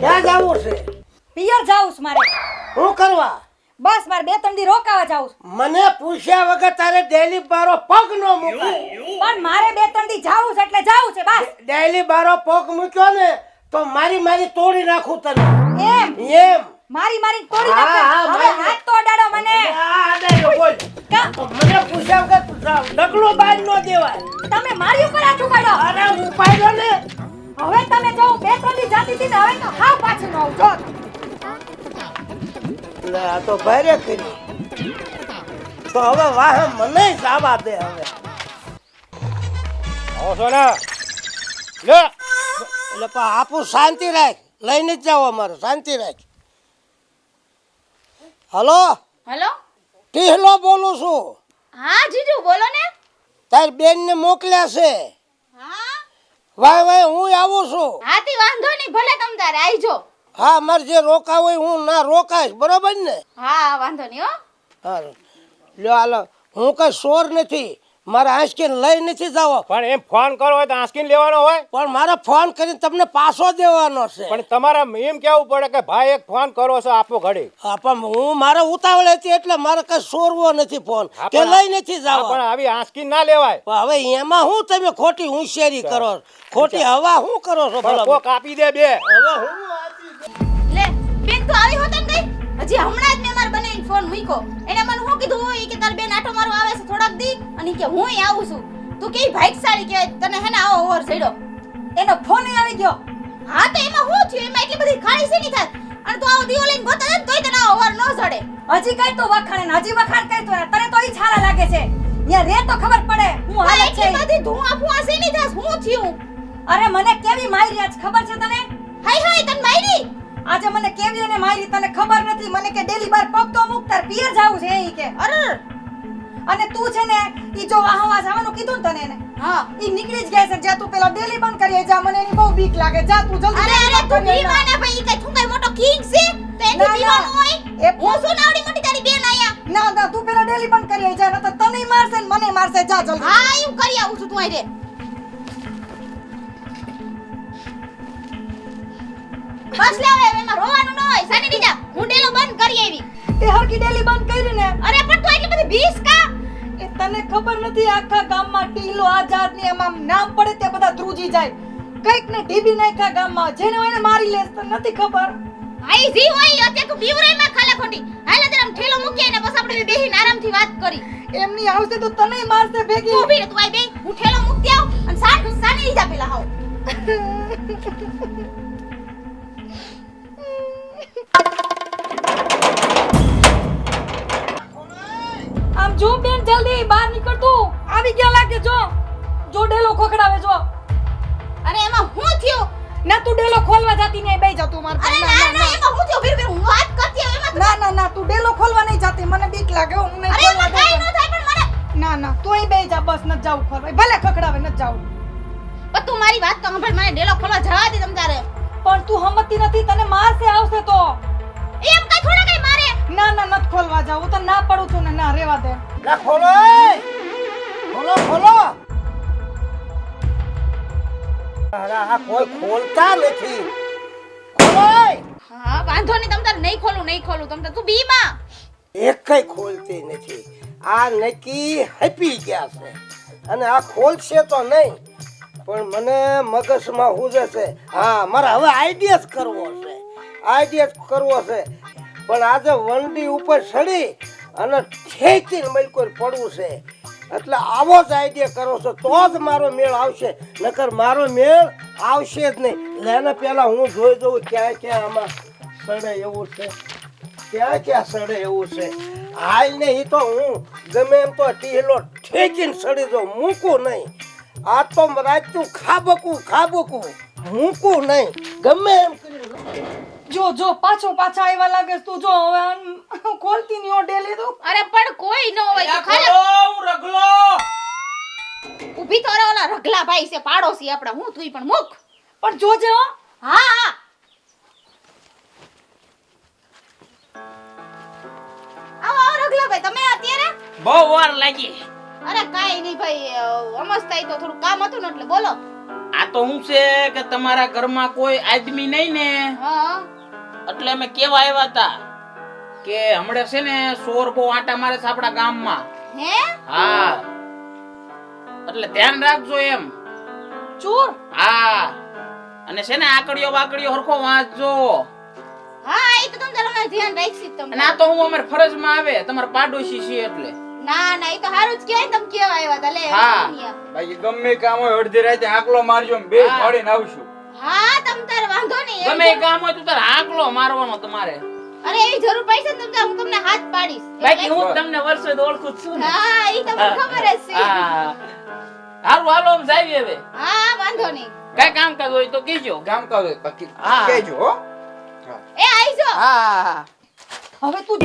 ક્યાં જાવું છે? પિયર જાઉં છું મારે. શું કરવા? બસ મારે 2-3 દી રોકાવા જાઉં છું. મને પૂછ્યા વગર તારે ડેલી બારો પગ નો મૂકાય. પણ મારે 2-3 દી જાવું છે એટલે જાવું છે બસ. ડેલી બારો પગ મૂક્યો ને તો મારી તોડી નાખું તને. એમ એમ મારી તોડી હા, નાખો. હા, હવે મારી. હાથ તો અડાડો મને. બોલ. મને પૂછ્યા વગર ડગલું બાર નો દેવાય. તમે મારી ઉપર હાથ ઉપાડો. અરે ઉપાડ્યો ને. હવે તમે જો 2-3 દી જાતી હતી ને હવે તો હાવ પાછું ન આવું જો. લે આ તો ભારે કરી. તો હવે વાહ મને જવા દે હવે. આવો સોના લે એટલે પણ આપું શાંતિ રાખ, લઈને જ જાવ અમારે, શાંતિ રાખ. હલો, હેલો ટીહલો બોલું છું. હા જીજુ બોલો ને. તારી બેન ને મોકલ્યા છે. હા વાય હું આવું છું. હાથી વાંધો નહીં, ભલે તમ તારે આવજો. હા, મારે જે રોકા હોય હું ના રોકાઈશ, બરોબર ને? હા વાંધો નહીં હો. હા લ્યો હાલો, હું કઈ ચોર નથી, મારે આંસકીને લઈ નથી જવો. પણ એમ ફોન કરો હોય તો આંસકીને લેવાનો હોય. પણ મારે ફોન કરીને તમને પાછો દેવાનો છે. પણ તમારે એમ કેવું પડે કે ભાઈ એક ફોન કરો છો આપો ઘડી. હા, પણ હું મારે ઉતાવળ હતી એટલે મારે કઈ ચોરવો નથી ફોન, હા, કે પણ લઈ નથી હા, જવો. પણ આવી આંસકીને ના લેવાય. પણ હવે એમાં હું તમે ખોટી હોશિયારી કરો, ખોટી હવા શું કરો છો? પણ ભલા કોક આપી દે બે. હવે હું લે બેન તો આવી હોત ને કઈ હજી હમણાં જ મેં મારા બનાવીને ફોન મૂક્યો. એને મને શું કીધું હોય કે તાર બેન આટો મારવા આવે છે થોડાક દી અને કે હું આવું છું. તું કેવી ભાઈકશાળી કે તને હે ને આવો ઓવર ચડ્યો. એનો ફોન આવી ગયો. હા તો એમાં શું થયું? એમાં એટલી બધી ખાડી છે નહીં થાત અને તું આવો દીવો લઈને ગોતા ને તોય તને આવો ઓવર ન ચડે. હજી કઈ તો વખાણે ને હજી વખાણ કઈ તો તને તો ઈ છારા લાગે છે. ન્યા રે તો ખબર પડે હું હા હાલત છે. એટલી બધી ધુઆ ફુઆ છે નહીં થાત શું થયું? અરે મને કેવી મારી આજ ખબર છે તને? હાય હાય તને મારી. આજે મને કેવી અને મારી તને ખબર નથી. મને કે ડેલી બાર પગ તો મુક તાર પિયર જાવું છે ઈ કે. અરે અને તું છે ને ઈ જો વાહવા જવાનું કીધું ને તને એને હા ઈ નીકળી જ ગયા છે. જા તું પેલા ડેલી બંધ કરી જા, મને એની બહુ બીક લાગે. જા તું જલ્દી અરે daily અરે બંધ તું કરી આય. બીવાના ભાઈ કઈ તું કઈ મોટો કિંગ છે તો એની ના, ના. બીવાનું હોય. એ- હું શું નાવડી મોટી તારી બેન આયા. ના ના તું પેલા ડેલી બંધ કરી આય. જા નતર તને મારશે ને મને મારશે. જા જલ્દી. હા એવું કરી આવું છું તું આઈ રે. બસ લે હવે એમાં રોવાનું ન હોય. સાની દીજા હું ડેલો બંધ કરી આવી. એ હરકી ડેલી બંધ કરી ને. અરે પણ તું એટલી બધી બીસ કા? એ તને ખબર નથી આખા ગામમાં ટીલો આઝાદ ની એમાં નામ પડે તે બધા ધ્રુજી જાય. કઈક ને ઢીબી નાખ્યા ગામમાં, જેને હોય ને મારી લેસ. તને નથી ખબર? આઈ જી હોય અત્યારે તું બીવરાઈ માં ખાલા ખોટી. હાલે જરા ઠેલો મૂકી ને બસ આપણે બેહીને આરામથી વાત કરી. એમની આવશે તો તને મારશે ભેગી. તું ઉભી રહે તું આઈ બે હું ઠેલો મૂકી આવ અને સાની દીજા પેલા હાવ. આમ જો બેન જલ્દી બહાર નીકળ તું. આવી ગયા લાગે જો. જો ડેલો ખોખડાવે જો. અરે એમાં હું થયું? ના તું ડેલો ખોલવા જાતી નહીં, બેહી જા તું માર અરે પાસે. ના ના એમાં હું થયું? ફિર હું વાત કરતી હવે એમાં ના ના ના તું ડેલો ખોલવા નહીં જાતી. મને બીક લાગે હો. હું નહીં અરે ખોલવા એમાં કાઈ ન જાતી. થાય પણ મને ના ના તું અહીં બેહી જા. બસ ન જાવ ખોલવા. ભલે ખખડાવે ન જાવ. પણ તું મારી વાત તો સાંભળ. મને ડેલો ખોલવા જવા દે તમ તારે. પણ તું હમતી નથી. તને મારશે આવશે તો. એમ કઈ થોડા કઈ મારે. ના ના નત ખોલવા જાવ. હું તો ના પડું છું ને. ના રેવા દે. લા ખોલો એ! ખોલો ખોલો. અરે આ કોઈ ખોલતા નથી. ખોલો એ! હા વાંધો નહીં તમ તારે નહીં ખોલું તમ તારે તું બીમાં. એકઈ ખોલતી નથી. આ નક્કી હપી ગયા છે અને આ ખોલશે તો નહીં, પણ મને મગજમાં હુજે છે. હા, મારે હવે આઈડિયા કરવો છે. પણ આજે વંડી ઉપર ચડી અને ઠેકીને મલકોર પડવું છે. એટલે આવો જ આઈડિયા કરો છો તો જ મારો મેળ આવશે, નકર મારો મેળ આવશે જ નહીં. લેને પહેલા હું જોઈ દઉં ક્યાં ક્યાં આમાં સડે એવું છે, ક્યાં સડે એવું છે. હાલ ને ઈ તો હું ગમે એમ તો ટીહલો ઠેકીને સડી દઉં, મૂકું નહીં. આ તો રાતું ખાબકું મૂકું નહીં, ગમે એમ કરી. જો જો પાછા આવ્યા લાગે તું. જો હવે આમ ખોલતી નહીં હો ડેલી તું. અરે પણ કોઈ ન હોય તો ખાલી ઊભી તો રે. ઓલા રગલા ભાઈ છે પાડોશી આપડા. હું તું પણ મુક. પણ જોજે હો. હા હા આવો રગલા ભાઈ તમે અત્યારે બહુ વાર લાગી. અરે કાઈ નહીં ભાઈ, અમસ્તા ઈ તો થોડું કામ હતું ને એટલે બોલો. આ તો હું છે કે તમારા ઘરમાં કોઈ આદમી નહીં ને, હા એટલે અમે કેવા આવ્યા હતા કે હમણાં છે ને ચોર બહુ આટા મારે છે આપણા ગામમાં. હે હા, એટલે ધ્યાન રાખજો એમ. ચોર? હા, અને છે ને આકડીઓ બાકડીઓ હરખો વાંચજો. હા, ઈ તો તમે તમારે ધ્યાન રાખશી જ અને તમે. આ તો હું અમારે ફરજમાં આવે, તમારા પાડોશી છે એટલે. ના ના, ઈ તો હારું જ કહેવાય ને તમે કેવા આવ્યા તા. લે હા. અહીંયા. બાકી ગમે કામ હોય અડધી રાતે આકલો મારજો ને બે હા. ભાડીને આવશું. હા તમ તાર વાંધો નહીં. ગમે એ કામ હોય તો તારે હાંકલો મારવાનો તમારે. અરે એવી જરૂર પડશે ને તમને હું તમને હાથ પાડીશ. બાકી હું તમને વર્ષોથી ઓળખું જ છું ને. હા ઈ તમને ખબર જ છે. હા, હારું હાલો આમ જાવી હવે. હા વાંધો નહીં. કઈ કામકાજ હોય તો કહેજો. કામ કાજ હોય બાકી હા. કહેજો હો. એ આઈજો. હા. હવે તું